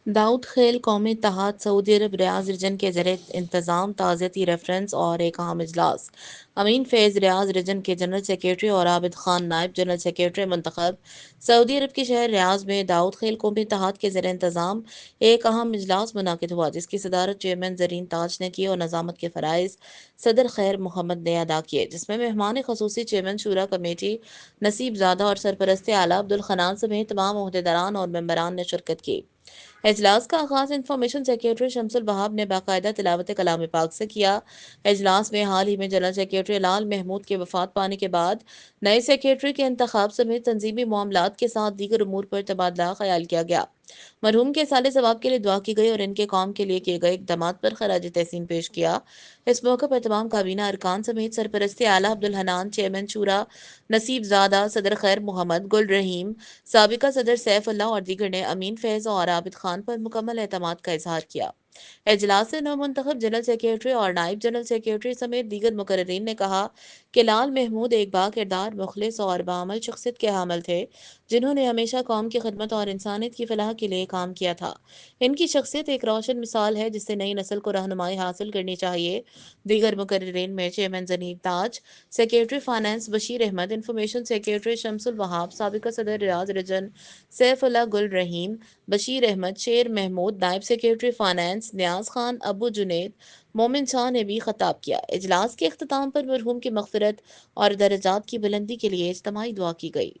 दाऊद खेल कौमी इत्तेहाद सऊदी अरब रियाज रीजन के ज़र इंतज़ाम ताज़ियती रेफरेंस और एक अहम इजलास। अमीन फैज़ रियाज रीजन के जनरल सेक्रेटरी और आबिद खान नायब जनरल सेक्रेटरी मंतखब। सऊदी अरब के शहर रियाज में दाऊद खेल कौमी इत्तेहाद के ज़र इंतज़ाम एक अहम इजलास मुनाकिद हुआ, जिसकी सदारत चेयरमैन ज़रीन ताज ने की और नज़ामत के फ़राइज़ सदर खैर मोहम्मद ने अदा किए, जिसमें मेहमान खसूसी चेयरमैन शूरा कमेटी नसीब ज़ादा और सरपरस्त आला अब्दुल खनान समेत तमाम ओहदेदारान और मेंबरान ने शिरकत की। इजलास का आगाज इंफॉर्मेशन सेक्रेटरी शमसुल वहाब ने बाकायदा तिलावत कलाम पाक से किया। इजलास में हाल ही में जनरल सेक्रेटरी लाल महमूद के वफात पाने के बाद नए सेक्रेटरी के इंतखाब समेत तंजीमी मामलात के साथ दीगर उमूर पर तबादला ख्याल किया गया। मरहूम के साले सवाब के लिए दुआ की गई और इनके कौम के लिए किए गए इकदाम पर खराज तहसीन पेश किया। इस मौके पर तमाम काबीना अरकान समेत सरपरस्ती आला अब्दुल हनान, चेयरमैन शूरा नसीब ज़ादा, सदर खैर मोहम्मद, गुल रहीम, साबिका सदर सैफुल्लाह और दीगर ने अमीन फैज़ और आबिद खान पर मुकम्मल एतमाद का इजहार किया। इजलास से नवमुंतखब जनरल सेक्रेटरी और नायब जनरल सेक्रेटरी समेत दीगर मुकर्रीन ने कहा कि लाल महमूद एक बाकिरदार, मुखलिस और बाअमल शख्सियत के हामिल थे, जिन्होंने हमेशा कौम की खिदमत और इंसानियत की फलाह के लिए काम किया था। इनकी शख्सियत एक रोशन मिसाल है, जिससे नई नस्ल को रहनुमाई हासिल करनी चाहिए। दीगर मुकर्रीन में चेयरमैन जनीब ताज, secretary finance Bashir Ahmad, information secretary Shamsul Wahab, साबिका सदर रियाज रिजन सैफुल्लाह गुल रहीम, बशीर अहमद, शेर महमूद, नायब सेक्रेटरी फाइनेंस न्याज खान, अबू जुनैद, मोमिन शाह ने भी खताब किया। इजलास के अख्ताम पर मरहूम की मगफिरत और दर्जात की बुलंदी के लिए इज्तिमाई दुआ की गई।